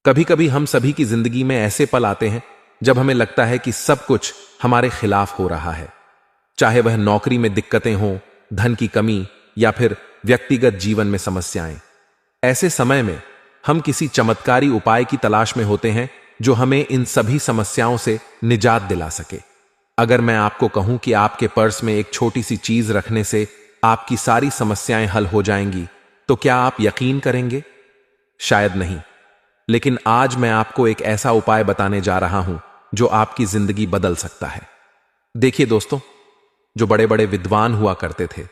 कभी कभी हम सभी की जिंदगी में ऐसे पल आते हैं जब हमें लगता है कि सब कुछ हमारे खिलाफ हो रहा है, चाहे वह नौकरी में दिक्कतें हों, धन की कमी या फिर व्यक्तिगत जीवन में समस्याएं। ऐसे समय में हम किसी चमत्कारी उपाय की तलाश में होते हैं जो हमें इन सभी समस्याओं से निजात दिला सके। अगर मैं आपको कहूं कि आपके पर्स में एक छोटी सी चीज रखने से आपकी सारी समस्याएं हल हो जाएंगी, तो क्या आप यकीन करेंगे? शायद नहीं। लेकिन आज मैं आपको एक ऐसा उपाय बताने जा रहा हूं जो आपकी जिंदगी बदल सकता है। देखिए दोस्तों, जो बड़े बड़े विद्वान हुआ करते थे,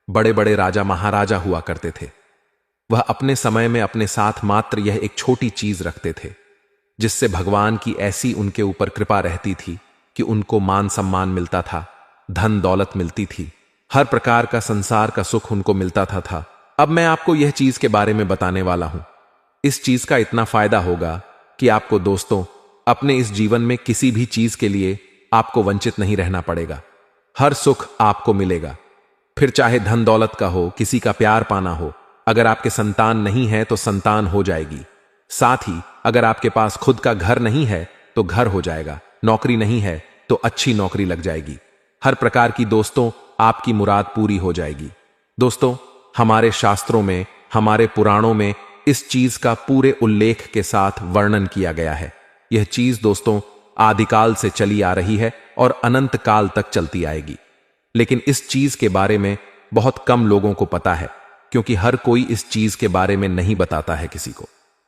बड़े बड़े राजा महाराजा हुआ करते थे, वह अपने समय में अपने साथ मात्र यह एक छोटी चीज रखते थे, जिससे भगवान की ऐसी उनके ऊपर कृपा रहती थी कि उनको मान सम्मान मिलता था, धन दौलत मिलती थी, हर प्रकार का संसार का सुख उनको मिलता था। अब मैं आपको यह चीज के बारे में बताने वाला हूं। इस चीज का इतना फायदा होगा कि आपको दोस्तों अपने इस जीवन में किसी भी चीज के लिए आपको वंचित नहीं रहना पड़ेगा। हर सुख आपको मिलेगा, फिर चाहे धन दौलत का हो, किसी का प्यार पाना हो। अगर आपके संतान नहीं है तो संतान हो जाएगी। साथ ही अगर आपके पास खुद का घर नहीं है तो घर हो जाएगा, नौकरी नहीं है तो अच्छी नौकरी लग जाएगी। हर प्रकार की दोस्तों आपकी मुराद पूरी हो जाएगी। दोस्तों, हमारे शास्त्रों में, हमारे पुराणों में इस चीज का पूरे उल्लेख के साथ वर्णन किया गया है। यह चीज दोस्तों आदिकाल से चली आ रही है और अनंत काल तक चलती आएगी। लेकिन इस चीज के बारे में बहुत कम लोगों को पता है, क्योंकि हर कोई इस चीज के बारे में नहीं बताता है किसी को।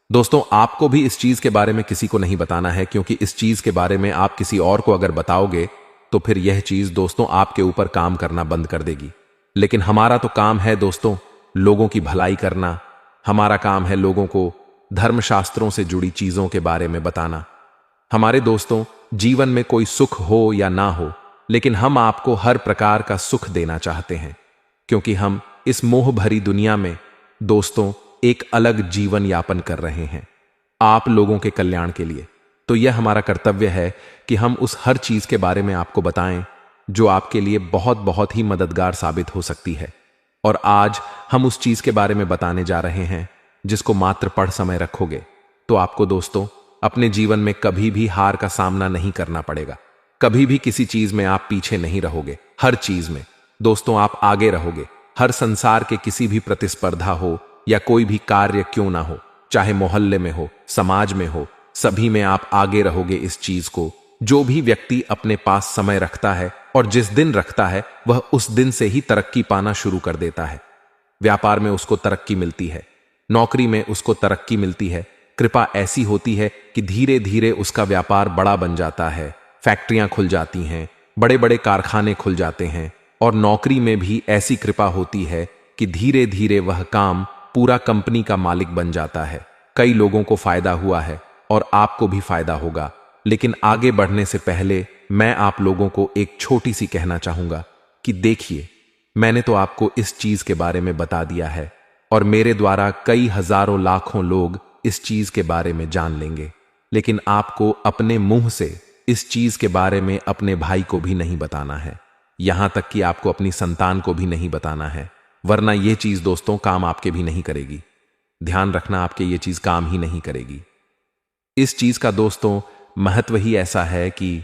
दोस्तों, आपको भी इस चीज के बारे में किसी को नहीं बताना है, क्योंकि इस चीज के बारे में आप किसी और को अगर बताओगे तो फिर यह चीज दोस्तों आपके ऊपर काम करना बंद कर देगी। लेकिन हमारा तो काम है दोस्तों लोगों की भलाई करना। हमारा काम है लोगों को धर्मशास्त्रों से जुड़ी चीजों के बारे में बताना। हमारे दोस्तों जीवन में कोई सुख हो या ना हो, लेकिन हम आपको हर प्रकार का सुख देना चाहते हैं, क्योंकि हम इस मोह भरी दुनिया में दोस्तों एक अलग जीवन यापन कर रहे हैं आप लोगों के कल्याण के लिए। तो यह हमारा कर्तव्य है कि हम उस हर चीज के बारे में आपको बताएं जो आपके लिए बहुत बहुत ही मददगार साबित हो सकती है। और आज हम उस चीज के बारे में बताने जा रहे हैं जिसको मात्र पढ़ समय रखोगे तो आपको दोस्तों अपने जीवन में कभी भी हार का सामना नहीं करना पड़ेगा। कभी भी किसी चीज में आप पीछे नहीं रहोगे, हर चीज में दोस्तों आप आगे रहोगे। हर संसार के किसी भी प्रतिस्पर्धा हो या कोई भी कार्य क्यों ना हो, चाहे मोहल्ले में हो, समाज में हो, सभी में आप आगे रहोगे। इस चीज को जो भी व्यक्ति अपने पास समय रखता है और जिस दिन रखता है वह उस दिन से ही तरक्की पाना शुरू कर देता है। व्यापार में उसको तरक्की मिलती है, नौकरी में उसको तरक्की मिलती है। कृपा ऐसी होती है कि धीरे धीरे उसका व्यापार बड़ा बन जाता है, फैक्ट्रियां खुल जाती हैं, बड़े बड़े कारखाने खुल जाते हैं। और नौकरी में भी ऐसी कृपा होती है कि धीरे धीरे वह काम पूरा कंपनी का मालिक बन जाता है। कई लोगों को फायदा हुआ है और आपको भी फायदा होगा। लेकिन आगे बढ़ने से पहले मैं आप लोगों को एक छोटी सी कहना चाहूंगा कि देखिए, मैंने तो आपको इस चीज के बारे में बता दिया है और मेरे द्वारा कई हजारों लाखों लोग इस चीज के बारे में जान लेंगे, लेकिन आपको अपने मुंह से इस चीज के बारे में अपने भाई को भी नहीं बताना है, यहां तक कि आपको अपनी संतान को भी नहीं बताना है, वरना यह चीज दोस्तों काम आपके भी नहीं करेगी। ध्यान रखना, आपके ये चीज काम ही नहीं करेगी। इस चीज का दोस्तों महत्व ही ऐसा है कि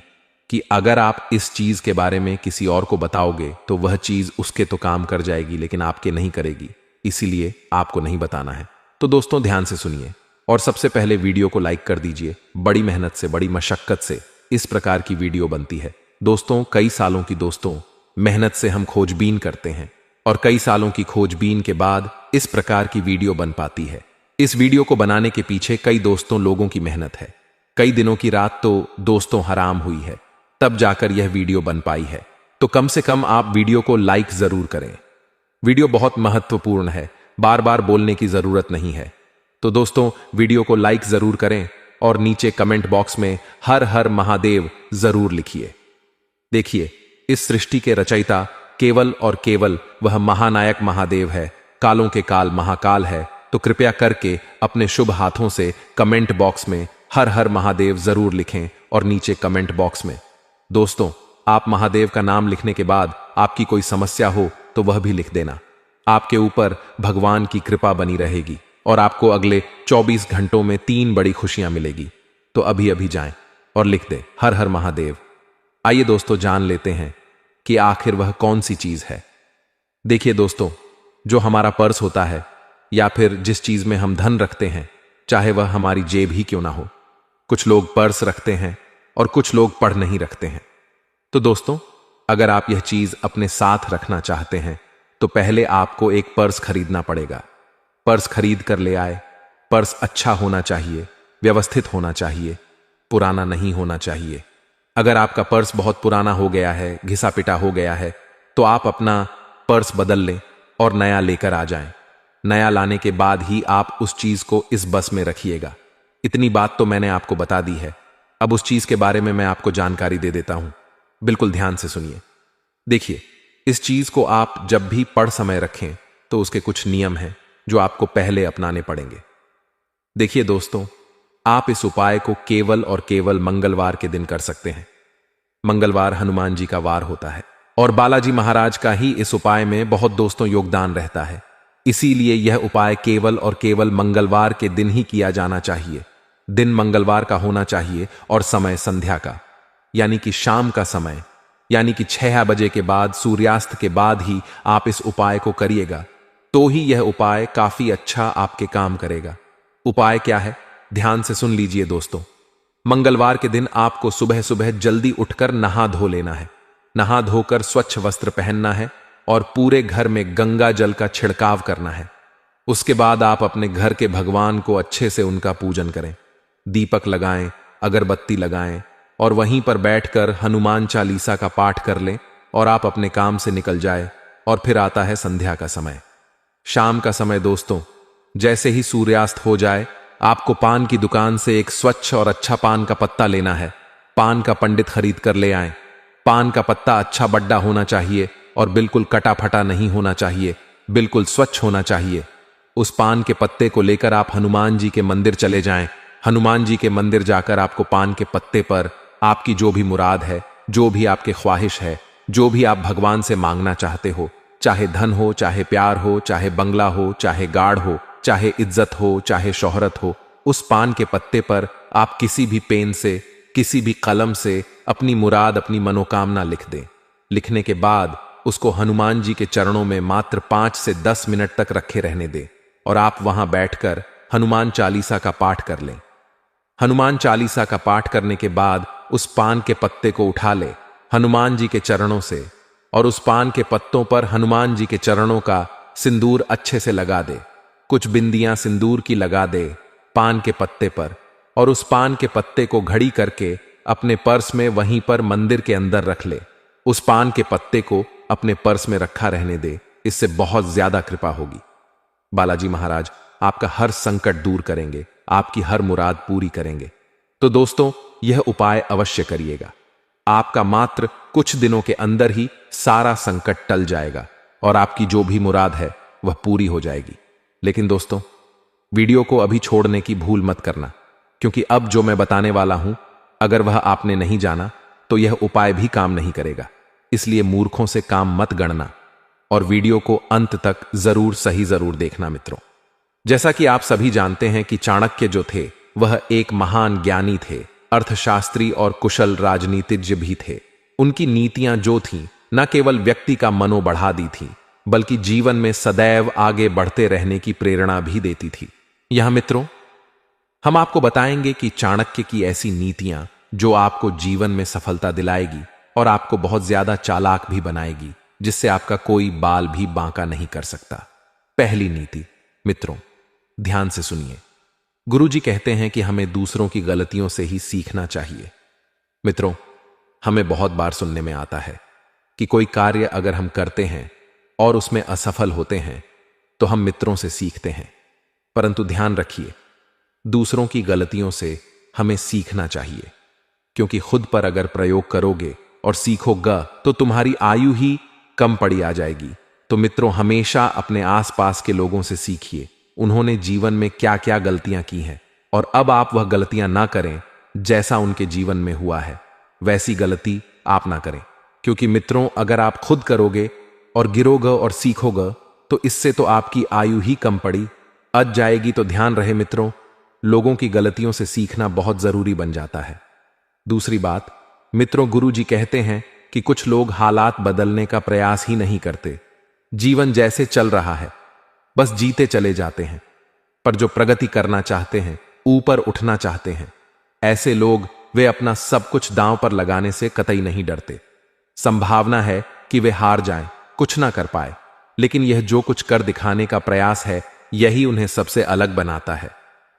अगर आप इस चीज के बारे में किसी और को बताओगे तो वह चीज उसके तो काम कर जाएगी लेकिन आपके नहीं करेगी, इसीलिए आपको नहीं बताना है। तो दोस्तों ध्यान से सुनिए और सबसे पहले वीडियो को लाइक कर दीजिए। बड़ी मेहनत से, बड़ी मशक्कत से इस प्रकार की वीडियो बनती है दोस्तों। कई सालों की दोस्तों मेहनत से हम खोजबीन करते हैं और कई सालों की खोजबीन के बाद इस प्रकार की वीडियो बन पाती है। इस वीडियो को बनाने के पीछे कई दोस्तों लोगों की मेहनत है। कई दिनों की रात तो दोस्तों हराम हुई है, तब जाकर यह वीडियो बन पाई है। तो कम से कम आप वीडियो को लाइक जरूर करें। वीडियो बहुत महत्वपूर्ण है, बार बार बोलने की जरूरत नहीं है। तो दोस्तों वीडियो को लाइक जरूर करें और नीचे कमेंट बॉक्स में हर हर महादेव जरूर लिखिए। देखिए, इस सृष्टि के रचयिता केवल और केवल वह महानायक महादेव है, कालों के काल महाकाल है। तो कृपया करके अपने शुभ हाथों से कमेंट बॉक्स में हर हर महादेव जरूर लिखें और नीचे कमेंट बॉक्स में दोस्तों आप महादेव का नाम लिखने के बाद आपकी कोई समस्या हो तो वह भी लिख देना। आपके ऊपर भगवान की कृपा बनी रहेगी। और आपको अगले 24 घंटों में 3 बड़ी खुशियां मिलेगी। तो अभी अभी जाएं और लिख दें हर हर महादेव। आइए दोस्तों जान लेते हैं कि आखिर वह कौन सी चीज है। देखिए दोस्तों, जो हमारा पर्स होता है या फिर जिस चीज में हम धन रखते हैं, चाहे वह हमारी जेब ही क्यों ना हो। कुछ लोग पर्स रखते हैं और कुछ लोग पढ़ नहीं रखते हैं। तो दोस्तों, अगर आप यह चीज अपने साथ रखना चाहते हैं तो पहले आपको एक पर्स खरीदना पड़ेगा। पर्स खरीद कर ले आए। पर्स अच्छा होना चाहिए, व्यवस्थित होना चाहिए, पुराना नहीं होना चाहिए। अगर आपका पर्स बहुत पुराना हो गया है, घिसा पिटा हो गया है, तो आप अपना पर्स बदल लें और नया लेकर आ जाएं। नया लाने के बाद ही आप उस चीज को इस बस में रखिएगा। इतनी बात तो मैंने आपको बता दी है। अब उस चीज के बारे में मैं आपको जानकारी दे देता हूं। बिल्कुल ध्यान से सुनिए। देखिए, इस चीज को आप जब भी पढ़ समय रखें तो उसके कुछ नियम हैं जो आपको पहले अपनाने पड़ेंगे। देखिए दोस्तों, आप इस उपाय को केवल और केवल मंगलवार के दिन कर सकते हैं। मंगलवार हनुमान जी का वार होता है और बालाजी महाराज का ही इस उपाय में बहुत दोस्तों योगदान रहता है। इसीलिए यह उपाय केवल और केवल मंगलवार के दिन ही किया जाना चाहिए। दिन मंगलवार का होना चाहिए और समय संध्या का, यानी कि शाम का समय, यानी कि 6 बजे के बाद, सूर्यास्त के बाद ही आप इस उपाय को करिएगा। तो ही यह उपाय काफी अच्छा आपके काम करेगा। उपाय क्या है, ध्यान से सुन लीजिए दोस्तों। मंगलवार के दिन आपको सुबह सुबह जल्दी उठकर नहा धो लेना है। नहा धोकर स्वच्छ वस्त्र पहनना है और पूरे घर में गंगा जल का छिड़काव करना है। उसके बाद आप अपने घर के भगवान को अच्छे से उनका पूजन करें। दीपक लगाएं, अगरबत्ती लगाएं और वहीं पर बैठकर हनुमान चालीसा का पाठ कर लें और आप अपने काम से निकल जाए। और फिर आता है संध्या का समय, शाम का समय। दोस्तों, जैसे ही सूर्यास्त हो जाए, आपको पान की दुकान से एक स्वच्छ और अच्छा पान का पत्ता लेना है। पान का पंडित खरीद कर ले आएं। पान का पत्ता अच्छा बड्डा होना चाहिए और बिल्कुल कटा फटा नहीं होना चाहिए, बिल्कुल स्वच्छ होना चाहिए। उस पान के पत्ते को लेकर आप हनुमान जी के मंदिर चले जाएं। हनुमान जी के मंदिर जाकर आपको पान के पत्ते पर आपकी जो भी मुराद है, जो भी आपके ख्वाहिश है, जो भी आप भगवान से मांगना चाहते हो, चाहे धन हो, चाहे प्यार हो, चाहे बंगला हो, चाहे गाड़ हो, चाहे इज्जत हो, चाहे शोहरत हो, उस पान के पत्ते पर आप किसी भी पेन से, किसी भी कलम से अपनी मुराद, अपनी मनोकामना लिख दें। लिखने के बाद उसको हनुमान जी के चरणों में मात्र 5 से 10 मिनट तक रखे रहने दें और आप वहां बैठकर हनुमान चालीसा का पाठ कर लें। हनुमान चालीसा का पाठ करने के बाद उस पान के पत्ते को उठा ले हनुमान जी के चरणों से और उस पान के पत्तों पर हनुमान जी के चरणों का सिंदूर अच्छे से लगा दे। कुछ बिंदियां सिंदूर की लगा दे पान के पत्ते पर और उस पान के पत्ते को घड़ी करके अपने पर्स में वहीं पर मंदिर के अंदर रख ले। उस पान के पत्ते को अपने पर्स में रखा रहने दे। इससे बहुत ज्यादा कृपा होगी। बालाजी महाराज आपका हर संकट दूर करेंगे, आपकी हर मुराद पूरी करेंगे। तो दोस्तों, यह उपाय अवश्य करिएगा। आपका मात्र कुछ दिनों के अंदर ही सारा संकट टल जाएगा और आपकी जो भी मुराद है वह पूरी हो जाएगी। लेकिन दोस्तों, वीडियो को अभी छोड़ने की भूल मत करना, क्योंकि अब जो मैं बताने वाला हूं, अगर वह आपने नहीं जाना तो यह उपाय भी काम नहीं करेगा। इसलिए मूर्खों से काम मत गणना और वीडियो को अंत तक जरूर देखना मित्रों। जैसा कि आप सभी जानते हैं कि चाणक्य जो थे वह एक महान ज्ञानी थे, अर्थशास्त्री और कुशल राजनीतिज्ञ भी थे। उनकी नीतियां जो थीं, न केवल व्यक्ति का मनो बढ़ा दी थीं, बल्कि जीवन में सदैव आगे बढ़ते रहने की प्रेरणा भी देती थी। यह मित्रों, हम आपको बताएंगे कि चाणक्य की ऐसी नीतियां जो आपको जीवन में सफलता दिलाएगी और आपको बहुत ज्यादा चालाक भी बनाएगी, जिससे आपका कोई बाल भी बांका नहीं कर सकता। पहली नीति मित्रों, ध्यान से सुनिए। गुरुजी कहते हैं कि हमें दूसरों की गलतियों से ही सीखना चाहिए। मित्रों, हमें बहुत बार सुनने में आता है कि कोई कार्य अगर हम करते हैं और उसमें असफल होते हैं तो हम मित्रों से सीखते हैं, परंतु ध्यान रखिए, दूसरों की गलतियों से हमें सीखना चाहिए, क्योंकि खुद पर अगर प्रयोग करोगे और सीखोगा तो तुम्हारी आयु ही कम पड़ी आ जाएगी। तो मित्रों, हमेशा अपने आसपास के लोगों से सीखिए, उन्होंने जीवन में क्या क्या गलतियां की हैं और अब आप वह गलतियां ना करें। जैसा उनके जीवन में हुआ है वैसी गलती आप ना करें, क्योंकि मित्रों, अगर आप खुद करोगे और गिरोगे और सीखोगे तो इससे तो आपकी आयु ही कम पड़ी, अज जाएगी। तो ध्यान रहे मित्रों, लोगों की गलतियों से सीखना बहुत जरूरी बन जाता है। दूसरी बात, मित्रों, गुरु जी कहते हैं कि कुछ लोग हालात बदलने का प्रयास ही नहीं करते। जीवन जैसे चल रहा है बस जीते चले जाते हैं। पर जो प्रगति करना चाहते हैं, ऊपर उठना चाहते हैं, ऐसे लोग वे अपना सब कुछ दांव पर लगाने से कतई नहीं डरते। संभावना है कि वे हार जाएं, कुछ ना कर पाए, लेकिन यह जो कुछ कर दिखाने का प्रयास है, यही उन्हें सबसे अलग बनाता है।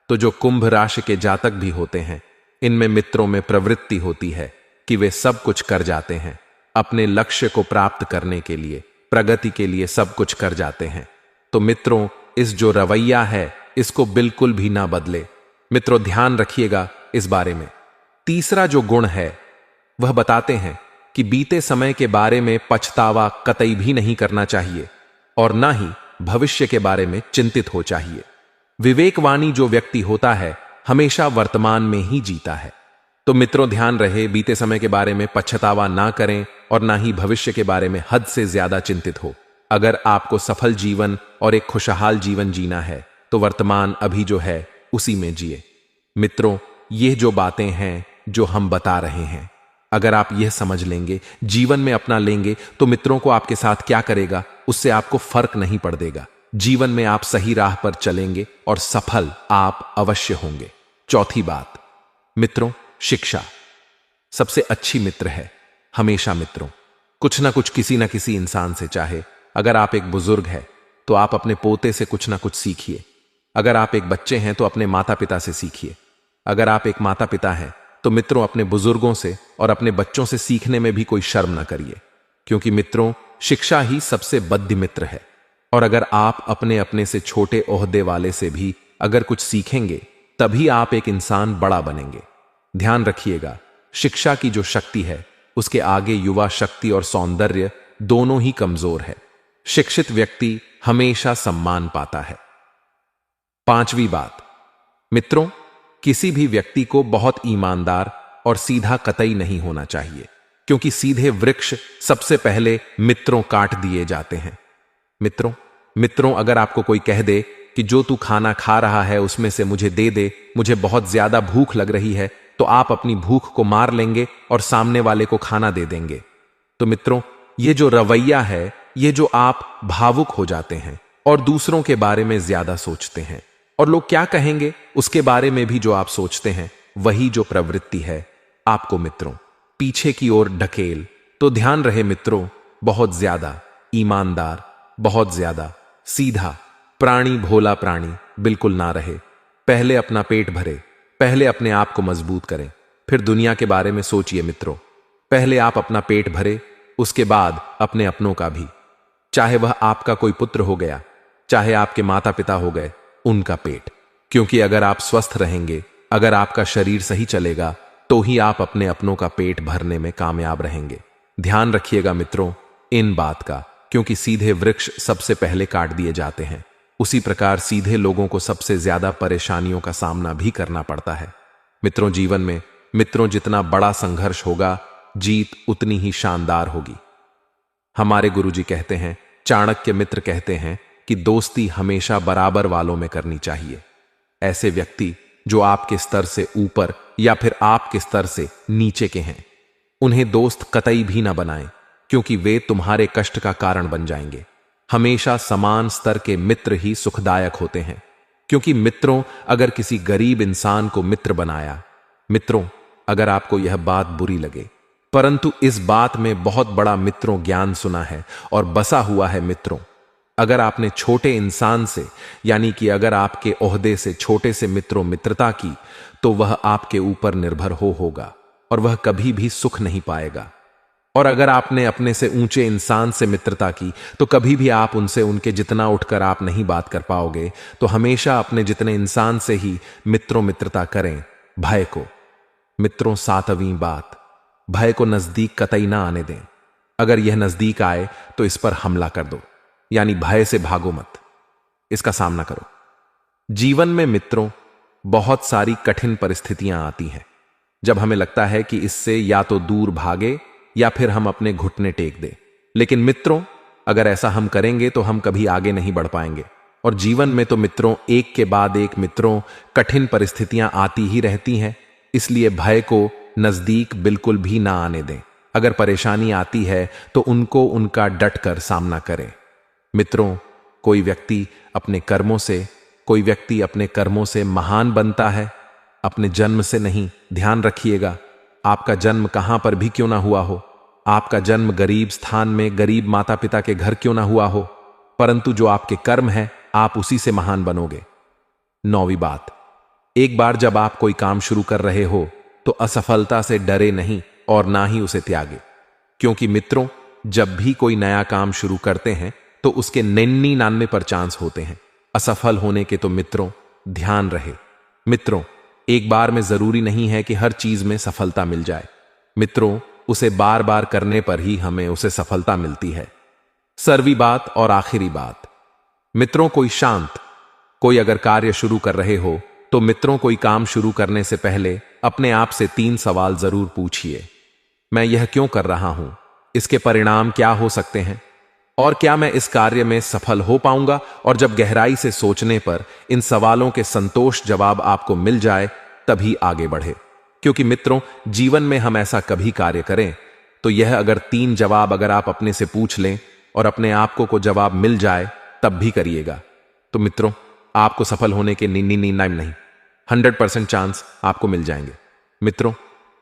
तो जो कुंभ राशि के जातक भी होते हैं, इनमें मित्रों में प्रवृत्ति होती है कि वे सब कुछ कर जाते हैं, अपने लक्ष्य को प्राप्त करने के लिए, प्रगति के लिए सब कुछ कर जाते हैं। तो मित्रों, इस जो रवैया है इसको बिल्कुल भी ना बदले। मित्रों, ध्यान रखिएगा इस बारे में। तीसरा जो गुण है वह बताते हैं कि बीते समय के बारे में पछतावा कतई भी नहीं करना चाहिए और ना ही भविष्य के बारे में चिंतित हो चाहिए। विवेकवानी जो व्यक्ति होता है हमेशा वर्तमान में ही जीता है। तो मित्रों, ध्यान रहे, बीते समय के बारे में पछतावा ना करें और ना ही भविष्य के बारे में हद से ज्यादा चिंतित हो। अगर आपको सफल जीवन और एक खुशहाल जीवन जीना है तो वर्तमान अभी जो है उसी में जिए। मित्रों, ये जो बातें हैं जो हम बता रहे हैं, अगर आप यह समझ लेंगे, जीवन में अपना लेंगे, तो मित्रों को आपके साथ क्या करेगा उससे आपको फर्क नहीं पड़ देगा। जीवन में आप सही राह पर चलेंगे और सफल आप अवश्य होंगे। चौथी बात, मित्रों, शिक्षा सबसे अच्छी मित्र है। हमेशा मित्रों, कुछ ना कुछ किसी ना किसी इंसान से, चाहे अगर आप एक बुजुर्ग हैं तो आप अपने पोते से कुछ ना कुछ सीखिए। अगर आप एक बच्चे हैं तो अपने माता पिता से सीखिए। अगर आप एक माता पिता हैं तो मित्रों अपने बुजुर्गों से और अपने बच्चों से सीखने में भी कोई शर्म ना करिए, क्योंकि मित्रों शिक्षा ही सबसे बद्ध मित्र है। और अगर आप अपने अपने से छोटे ओहदे वाले से भी अगर कुछ सीखेंगे तभी आप एक इंसान बड़ा बनेंगे। ध्यान रखिएगा, शिक्षा की जो शक्ति है उसके आगे युवा शक्ति और सौंदर्य दोनों ही कमजोर है। शिक्षित व्यक्ति हमेशा सम्मान पाता है। पांचवी बात, मित्रों, किसी भी व्यक्ति को बहुत ईमानदार और सीधा कतई नहीं होना चाहिए, क्योंकि सीधे वृक्ष सबसे पहले मित्रों काट दिए जाते हैं। मित्रों अगर आपको कोई कह दे कि जो तू खाना खा रहा है उसमें से मुझे दे दे, मुझे बहुत ज्यादा भूख लग रही है, तो आप अपनी भूख को मार लेंगे और सामने वाले को खाना दे देंगे। तो मित्रों, ये जो रवैया है, ये जो आप भावुक हो जाते हैं और दूसरों के बारे में ज्यादा सोचते हैं और लोग क्या कहेंगे उसके बारे में भी जो आप सोचते हैं, वही जो प्रवृत्ति है आपको मित्रों पीछे की ओर ढकेल। तो ध्यान रहे मित्रों, बहुत ज्यादा ईमानदार, बहुत ज्यादा सीधा प्राणी, भोला प्राणी बिल्कुल ना रहे। पहले अपना पेट भरे, पहले अपने आप को मजबूत करें, फिर दुनिया के बारे में सोचिए मित्रों। पहले आप अपना पेट भरे, उसके बाद अपने अपनों का भी, चाहे वह आपका कोई पुत्र हो गया, चाहे आपके माता पिता हो गए, उनका पेट। क्योंकि अगर आप स्वस्थ रहेंगे, अगर आपका शरीर सही चलेगा, तो ही आप अपने अपनों का पेट भरने में कामयाब रहेंगे। ध्यान रखिएगा मित्रों इन बात का, क्योंकि सीधे वृक्ष सबसे पहले काट दिए जाते हैं, उसी प्रकार सीधे लोगों को सबसे ज्यादा परेशानियों का सामना भी करना पड़ता है। मित्रों, जीवन में मित्रों जितना बड़ा संघर्ष होगा, जीत उतनी ही शानदार होगी। हमारे गुरुजी कहते हैं, चाणक्य मित्र कहते हैं कि दोस्ती हमेशा बराबर वालों में करनी चाहिए। ऐसे व्यक्ति जो आपके स्तर से ऊपर या फिर आपके स्तर से नीचे के हैं, उन्हें दोस्त कतई भी ना बनाएं, क्योंकि वे तुम्हारे कष्ट का कारण बन जाएंगे। हमेशा समान स्तर के मित्र ही सुखदायक होते हैं, क्योंकि मित्रों अगर किसी गरीब इंसान को मित्र बनाया, मित्रों अगर आपको यह बात बुरी लगे, परंतु इस बात में बहुत बड़ा मित्रों ज्ञान सुना है और बसा हुआ है। मित्रों, अगर आपने छोटे इंसान से, यानी कि अगर आपके ओहदे से छोटे से मित्रों मित्रता की, तो वह आपके ऊपर निर्भर होगा और वह कभी भी सुख नहीं पाएगा। और अगर आपने अपने से ऊंचे इंसान से मित्रता की, तो कभी भी आप उनसे उनके जितना उठकर आप नहीं बात कर पाओगे। तो हमेशा अपने जितने इंसान से ही मित्रों मित्रता करें। भय को मित्रों, सातवीं बात, भय को नजदीक कतई ना आने दें। अगर यह नजदीक आए तो इस पर हमला कर दो, यानी भय से भागो मत, इसका सामना करो। जीवन में मित्रों बहुत सारी कठिन परिस्थितियां आती हैं, जब हमें लगता है कि इससे या तो दूर भागे या फिर हम अपने घुटने टेक दें। लेकिन मित्रों अगर ऐसा हम करेंगे तो हम कभी आगे नहीं बढ़ पाएंगे और जीवन में तो मित्रों एक के बाद एक मित्रों कठिन परिस्थितियां आती ही रहती हैं, इसलिए भय को नजदीक बिल्कुल भी ना आने दें। अगर परेशानी आती है तो उनको उनका डट कर सामना करें। मित्रों, कोई व्यक्ति अपने कर्मों से महान बनता है, अपने जन्म से नहीं। ध्यान रखिएगा, आपका जन्म कहां पर भी क्यों ना हुआ हो, आपका जन्म गरीब स्थान में गरीब माता पिता के घर क्यों ना हुआ हो, परंतु जो आपके कर्म है आप उसी से महान बनोगे। 9वीं बात, एक बार जब आप कोई काम शुरू कर रहे हो तो असफलता से डरे नहीं और ना ही उसे त्यागे, क्योंकि मित्रों जब भी कोई नया काम शुरू करते हैं तो उसके 99% चांस होते हैं असफल होने के। तो मित्रों ध्यान रहे, मित्रों एक बार में जरूरी नहीं है कि हर चीज में सफलता मिल जाए। मित्रों उसे बार बार करने पर ही हमें उसे सफलता मिलती है। 7वीं बात और आखिरी बात, मित्रों कोई अगर कार्य शुरू कर रहे हो तो मित्रों कोई काम शुरू करने से पहले अपने आप से 3 सवाल जरूर पूछिए। मैं यह क्यों कर रहा हूं, इसके परिणाम क्या हो सकते हैं, और क्या मैं इस कार्य में सफल हो पाऊंगा। और जब गहराई से सोचने पर इन सवालों के संतोष जवाब आपको मिल जाए तभी आगे बढ़े। क्योंकि मित्रों जीवन में हम ऐसा कभी कार्य करें तो यह अगर 3 जवाब अगर आप अपने से पूछ लें और अपने आप को जवाब मिल जाए तब भी करिएगा, तो मित्रों आपको सफल होने के 100% चांस आपको मिल जाएंगे। मित्रों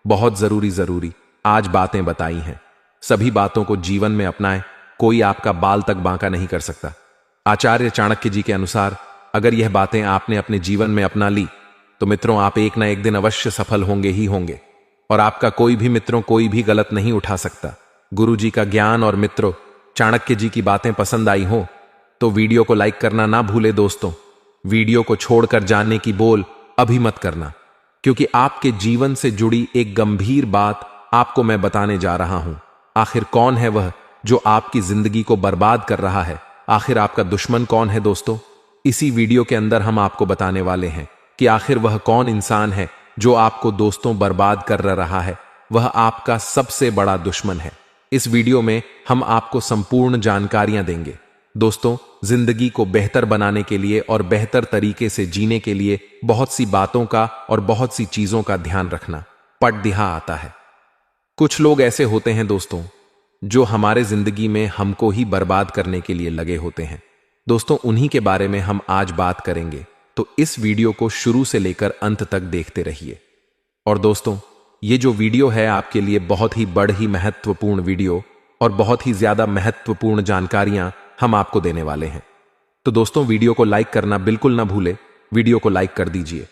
बहुत जरूरी आज बातें बताई हैं, सभी बातों को जीवन में अपनाएं, कोई आपका बाल तक बांका नहीं कर सकता। आचार्य चाणक्य जी के अनुसार अगर यह बातें आपने अपने जीवन में अपना ली तो मित्रों आप एक ना एक दिन अवश्य सफल होंगे ही होंगे, और आपका कोई भी मित्रों कोई भी गलत नहीं उठा सकता। गुरु जी का ज्ञान और मित्रों चाणक्य जी की बातें पसंद आई हो तो वीडियो को लाइक करना ना भूले। दोस्तों वीडियो को छोड़कर जाने की बोल अभी मत करना, क्योंकि आपके जीवन से जुड़ी एक गंभीर बात आपको मैं बताने जा रहा हूं। आखिर कौन है वह जो आपकी जिंदगी को बर्बाद कर रहा है, आखिर आपका दुश्मन कौन है। दोस्तों इसी वीडियो के अंदर हम आपको बताने वाले हैं कि आखिर वह कौन इंसान है जो आपको दोस्तों बर्बाद कर रहा है, वह आपका सबसे बड़ा दुश्मन है। इस वीडियो में हम आपको संपूर्ण जानकारियां देंगे। दोस्तों जिंदगी को बेहतर बनाने के लिए और बेहतर तरीके से जीने के लिए बहुत सी बातों का और बहुत सी चीजों का ध्यान रखना पड़दिहा आता है। कुछ लोग ऐसे होते हैं दोस्तों जो हमारे जिंदगी में हमको ही बर्बाद करने के लिए लगे होते हैं। दोस्तों उन्हीं के बारे में हम आज बात करेंगे, तो इस वीडियो को शुरू से लेकर अंत तक देखते रहिए। और दोस्तों ये जो वीडियो है आपके लिए बहुत ही बड़ी महत्वपूर्ण वीडियो और बहुत ही ज्यादा महत्वपूर्ण जानकारियां हम आपको देने वाले हैं। तो दोस्तों वीडियो को लाइक करना बिल्कुल ना भूले, वीडियो को लाइक कर दीजिए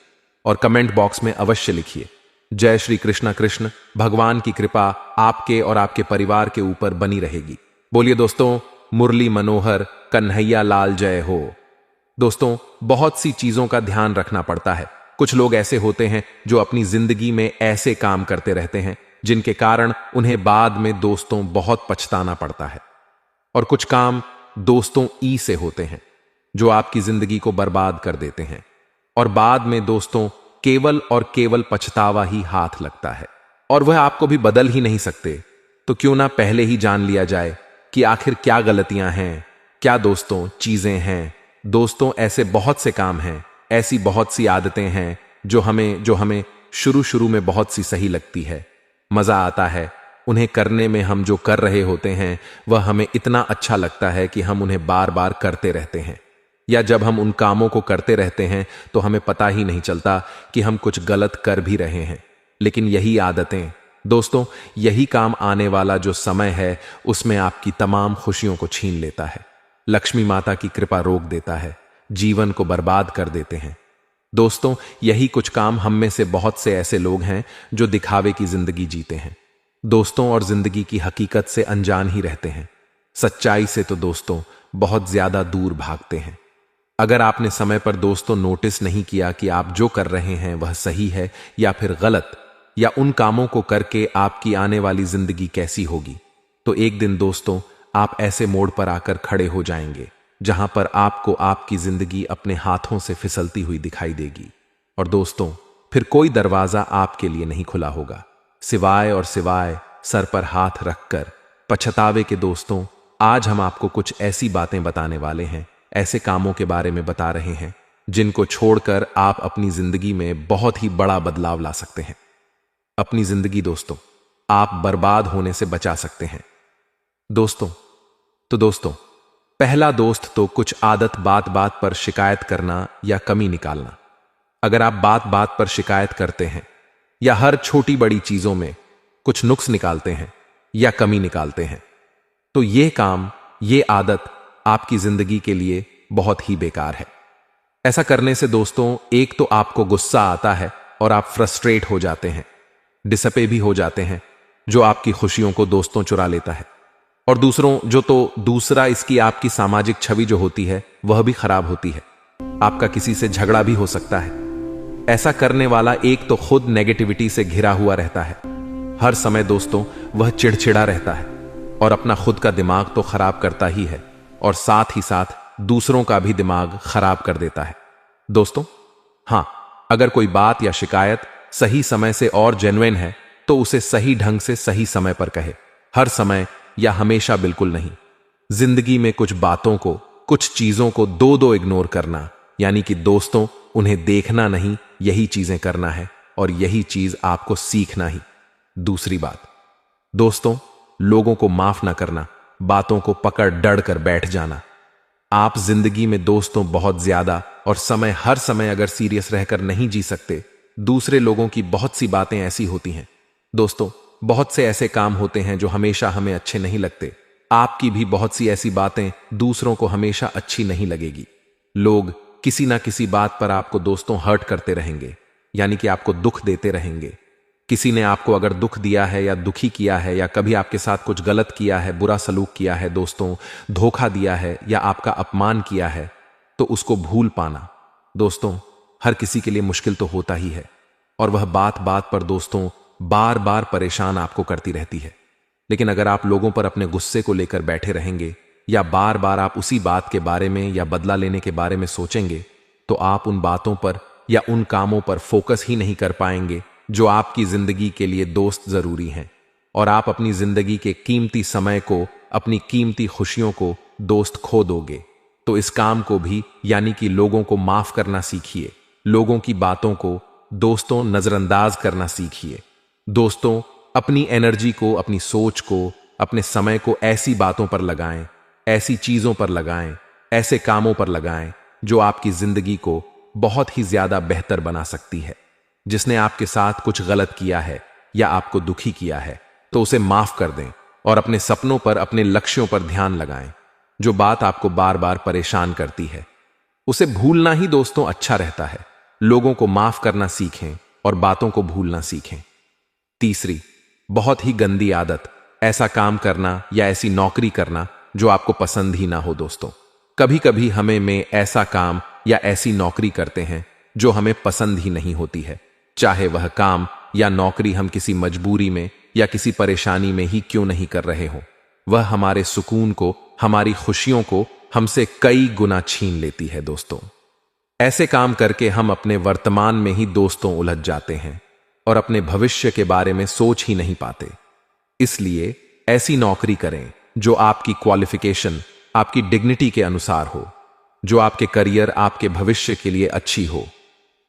और कमेंट बॉक्स में अवश्य लिखिए जय श्री कृष्ण कृष्ण। भगवान की कृपा आपके और आपके परिवार के ऊपर बनी रहेगी। बोलिए दोस्तों मुरली मनोहर कन्हैया लाल जय हो। दोस्तों बहुत सी चीजों का ध्यान रखना पड़ता है। कुछ लोग ऐसे होते हैं जो अपनी जिंदगी में ऐसे काम करते रहते हैं जिनके कारण उन्हें बाद में दोस्तों बहुत पछताना पड़ता है, और कुछ काम दोस्तों ई से होते हैं जो आपकी जिंदगी को बर्बाद कर देते हैं, और बाद में दोस्तों केवल और केवल पछतावा ही हाथ लगता है, और वह आपको भी बदल ही नहीं सकते। तो क्यों ना पहले ही जान लिया जाए कि आखिर क्या गलतियां हैं, क्या दोस्तों चीजें हैं। दोस्तों ऐसे बहुत से काम हैं, ऐसी बहुत सी आदतें हैं जो हमें शुरू में बहुत सी सही लगती है, मजा आता है उन्हें करने में। हम जो कर रहे होते हैं वह हमें इतना अच्छा लगता है कि हम उन्हें बार बार करते रहते हैं, या जब हम उन कामों को करते रहते हैं तो हमें पता ही नहीं चलता कि हम कुछ गलत कर भी रहे हैं। लेकिन यही आदतें दोस्तों, यही काम आने वाला जो समय है उसमें आपकी तमाम खुशियों को छीन लेता है। लक्ष्मी माता की कृपा रोक देता है, जीवन को बर्बाद कर देते हैं। दोस्तों यही कुछ काम हम में से बहुत से ऐसे लोग हैं जो दिखावे की जिंदगी जीते हैं दोस्तों, और जिंदगी की हकीकत से अनजान ही रहते हैं। सच्चाई से तो दोस्तों बहुत ज्यादा दूर भागते हैं। अगर आपने समय पर दोस्तों नोटिस नहीं किया कि आप जो कर रहे हैं वह सही है या फिर गलत, या उन कामों को करके आपकी आने वाली जिंदगी कैसी होगी, तो एक दिन दोस्तों आप ऐसे मोड़ पर आकर खड़े हो जाएंगे जहां पर आपको आपकी जिंदगी अपने हाथों से फिसलती हुई दिखाई देगी। और दोस्तों फिर कोई दरवाजा आपके लिए नहीं खुला होगा सिवाय और सिवाय सर पर हाथ रखकर पछतावे के। दोस्तों आज हम आपको कुछ ऐसी बातें बताने वाले हैं ऐसे कामों के बारे में बता रहे हैं जिनको छोड़कर आप अपनी जिंदगी में बहुत ही बड़ा बदलाव ला सकते हैं। अपनी जिंदगी दोस्तों आप बर्बाद होने से बचा सकते हैं। दोस्तों पहला दोस्त तो कुछ आदत बात बात पर शिकायत करना या कमी निकालना। अगर आप बात बात पर शिकायत करते हैं या हर छोटी बड़ी चीजों में कुछ नुक्स निकालते हैं या कमी निकालते हैं तो ये काम, ये आदत आपकी जिंदगी के लिए बहुत ही बेकार है। ऐसा करने से दोस्तों एक तो आपको गुस्सा आता है और आप फ्रस्ट्रेट हो जाते हैं, डिसपे भी हो जाते हैं, जो आपकी खुशियों को दोस्तों चुरा लेता है। और दूसरा इसकी आपकी सामाजिक छवि जो होती है वह भी खराब होती है। आपका किसी से झगड़ा भी हो सकता है। ऐसा करने वाला एक तो खुद नेगेटिविटी से घिरा हुआ रहता है, हर समय दोस्तों वह चिड़चिड़ा रहता है और अपना खुद का दिमाग तो खराब करता ही है और साथ ही साथ दूसरों का भी दिमाग खराब कर देता है। दोस्तों हां, अगर कोई बात या शिकायत सही समय से और जेन्युइन है तो उसे सही ढंग से सही समय पर कहे, हर समय या हमेशा बिल्कुल नहीं। जिंदगी में कुछ बातों को, कुछ चीजों को दो इग्नोर करना, यानी कि दोस्तों उन्हें देखना नहीं, यही चीजें करना है और यही चीज आपको सीखना ही। दूसरी बात दोस्तों, लोगों को माफ ना करना, बातों को पकड़ डड़ कर बैठ जाना। आप जिंदगी में दोस्तों बहुत ज्यादा और हर समय अगर सीरियस रहकर नहीं जी सकते। दूसरे लोगों की बहुत सी बातें ऐसी होती हैं दोस्तों, बहुत से ऐसे काम होते हैं जो हमेशा हमें अच्छे नहीं लगते। आपकी भी बहुत सी ऐसी बातें दूसरों को हमेशा अच्छी नहीं लगेगी। लोग किसी ना किसी बात पर आपको दोस्तों हर्ट करते रहेंगे, यानी कि आपको दुख देते रहेंगे। किसी ने आपको अगर दुख दिया है या दुखी किया है या कभी आपके साथ कुछ गलत किया है, बुरा सलूक किया है दोस्तों, धोखा दिया है या आपका अपमान किया है, तो उसको भूल पाना दोस्तों हर किसी के लिए मुश्किल तो होता ही है। और वह बात बात पर दोस्तों बार बार परेशान आपको करती रहती है। लेकिन अगर आप लोगों पर अपने गुस्से को लेकर बैठे रहेंगे या बार बार आप उसी बात के बारे में या बदला लेने के बारे में सोचेंगे तो आप उन बातों पर या उन कामों पर फोकस ही नहीं कर पाएंगे जो आपकी जिंदगी के लिए दोस्त जरूरी हैं। और आप अपनी जिंदगी के कीमती समय को, अपनी कीमती खुशियों को दोस्त खो दोगे। तो इस काम को भी, यानी कि लोगों को माफ करना सीखिए। लोगों की बातों को दोस्तों नजरअंदाज करना सीखिए। दोस्तों अपनी एनर्जी को, अपनी सोच को, अपने समय को ऐसी बातों पर लगाएं, ऐसी चीजों पर लगाएं, ऐसे कामों पर लगाएं जो आपकी जिंदगी को बहुत ही ज्यादा बेहतर बना सकती है। जिसने आपके साथ कुछ गलत किया है या आपको दुखी किया है तो उसे माफ कर दें और अपने सपनों पर, अपने लक्ष्यों पर ध्यान लगाएं। जो बात आपको बार बार परेशान करती है उसे भूलना ही दोस्तों अच्छा रहता है। लोगों को माफ करना सीखें और बातों को भूलना सीखें। तीसरी बहुत ही गंदी आदत, ऐसा काम करना या ऐसी नौकरी करना जो आपको पसंद ही ना हो दोस्तों। कभी कभी हमें ऐसा काम या ऐसी नौकरी करते हैं जो हमें पसंद ही नहीं होती है। चाहे वह काम या नौकरी हम किसी मजबूरी में या किसी परेशानी में ही क्यों नहीं कर रहे हो, वह हमारे सुकून को, हमारी खुशियों को हमसे कई गुना छीन लेती है दोस्तों। ऐसे काम करके हम अपने वर्तमान में ही दोस्तों उलझ जाते हैं और अपने भविष्य के बारे में सोच ही नहीं पाते। इसलिए ऐसी नौकरी करें जो आपकी क्वालिफिकेशन, आपकी डिग्निटी के अनुसार हो, जो आपके करियर, आपके भविष्य के लिए अच्छी हो।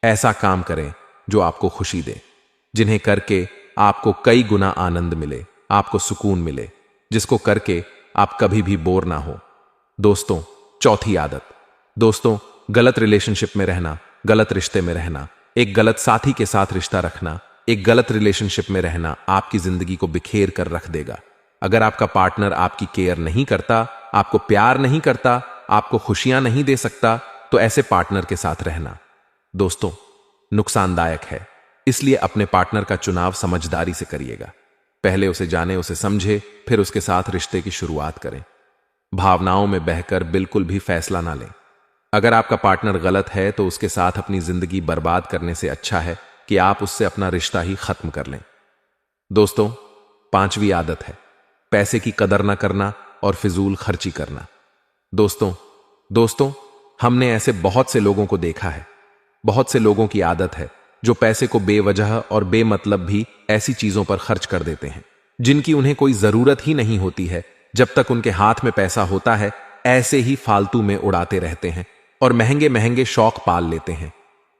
ऐसा काम करें जो आपको खुशी दे, जिन्हें करके आपको कई गुना आनंद मिले, आपको सुकून मिले, जिसको करके आप कभी भी बोर ना हो। दोस्तों चौथी आदत, दोस्तों गलत रिलेशनशिप में रहना, गलत रिश्ते में रहना, एक गलत साथी के साथ रिश्ता रखना, एक गलत रिलेशनशिप में रहना आपकी जिंदगी को बिखेर कर रख देगा। अगर आपका पार्टनर आपकी केयर नहीं करता, आपको प्यार नहीं करता, आपको खुशियां नहीं दे सकता, तो ऐसे पार्टनर के साथ रहना दोस्तों नुकसानदायक है। इसलिए अपने पार्टनर का चुनाव समझदारी से करिएगा। पहले उसे जाने, उसे समझे, फिर उसके साथ रिश्ते की शुरुआत करें। भावनाओं में बहकर बिल्कुल भी फैसला ना लें। अगर आपका पार्टनर गलत है तो उसके साथ अपनी जिंदगी बर्बाद करने से अच्छा है कि आप उससे अपना रिश्ता ही खत्म कर लें। दोस्तों पांचवी आदत है पैसे की कदर न करना और फिजूल खर्ची करना। दोस्तों हमने ऐसे बहुत से लोगों को देखा है, बहुत से लोगों की आदत है जो पैसे को बेवजह और बेमतलब भी ऐसी चीजों पर खर्च कर देते हैं जिनकी उन्हें कोई जरूरत ही नहीं होती है। जब तक उनके हाथ में पैसा होता है ऐसे ही फालतू में उड़ाते रहते हैं और महंगे महंगे शौक पाल लेते हैं,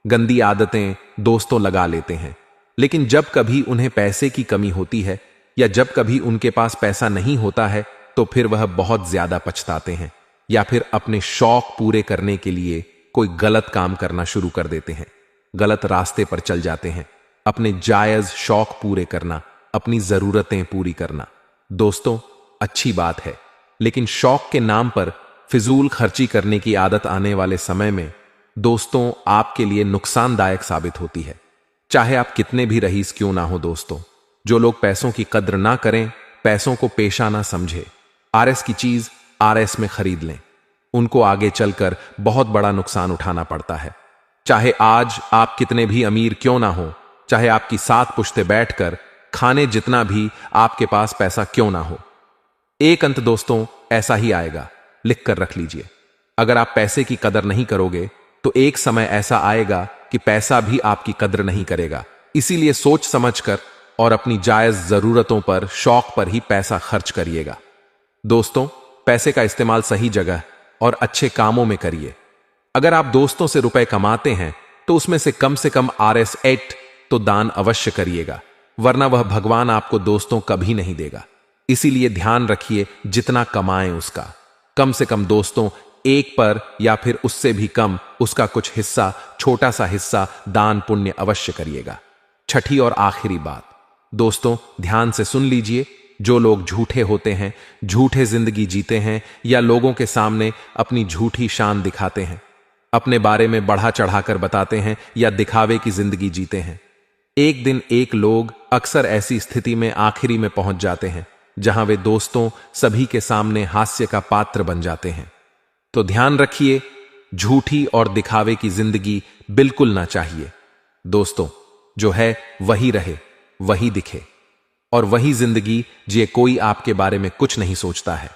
गंदी आदतें दोस्तों लगा लेते हैं। लेकिन जब कभी उन्हें पैसे की कमी होती है या जब कभी उनके पास पैसा नहीं होता है तो फिर वह बहुत ज्यादा पछताते हैं या फिर अपने शौक पूरे करने के लिए कोई गलत काम करना शुरू कर देते हैं, गलत रास्ते पर चल जाते हैं। अपने जायज शौक पूरे करना, अपनी जरूरतें पूरी करना दोस्तों अच्छी बात है, लेकिन शौक के नाम पर फिजूल खर्ची करने की आदत आने वाले समय में दोस्तों आपके लिए नुकसानदायक साबित होती है। चाहे आप कितने भी रईस क्यों ना हो दोस्तों, जो लोग पैसों की कद्र ना करें, पैसों को पेशा ना समझे, आरएस की चीज आरएस में खरीद लें, उनको आगे चलकर बहुत बड़ा नुकसान उठाना पड़ता है। चाहे आज आप कितने भी अमीर क्यों ना हो, चाहे आपकी 7 पुश्ते बैठकर खाने जितना भी आपके पास पैसा क्यों ना हो, एक अंत दोस्तों ऐसा ही आएगा। लिख कर रख लीजिए, अगर आप पैसे की कदर नहीं करोगे तो एक समय ऐसा आएगा कि पैसा भी आपकी कद्र नहीं करेगा। इसीलिए सोच समझकर और अपनी जायज जरूरतों पर, शौक पर ही पैसा खर्च करिएगा। दोस्तों पैसे का इस्तेमाल सही जगह और अच्छे कामों में करिए। अगर आप दोस्तों से रुपए कमाते हैं तो उसमें से कम RS 8 तो दान अवश्य करिएगा, वरना वह भगवान आपको दोस्तों कभी नहीं देगा। इसीलिए ध्यान रखिए, जितना कमाएं उसका कम से कम दोस्तों एक पर या फिर उससे भी कम उसका कुछ हिस्सा, छोटा सा हिस्सा दान पुण्य अवश्य करिएगा। छठी और आखिरी बात दोस्तों ध्यान से सुन लीजिए, जो लोग झूठे होते हैं, झूठे जिंदगी जीते हैं या लोगों के सामने अपनी झूठी शान दिखाते हैं, अपने बारे में बढ़ा चढ़ाकर बताते हैं या दिखावे की जिंदगी जीते हैं, एक दिन एक लोग अक्सर ऐसी स्थिति में आखिरी में पहुंच जाते हैं जहां वे दोस्तों सभी के सामने हास्य का पात्र बन जाते हैं। तो ध्यान रखिए, झूठी और दिखावे की जिंदगी बिल्कुल ना चाहिए दोस्तों। जो है वही रहे, वही दिखे और वही जिंदगी जिए, कोई आपके बारे में कुछ नहीं सोचता है।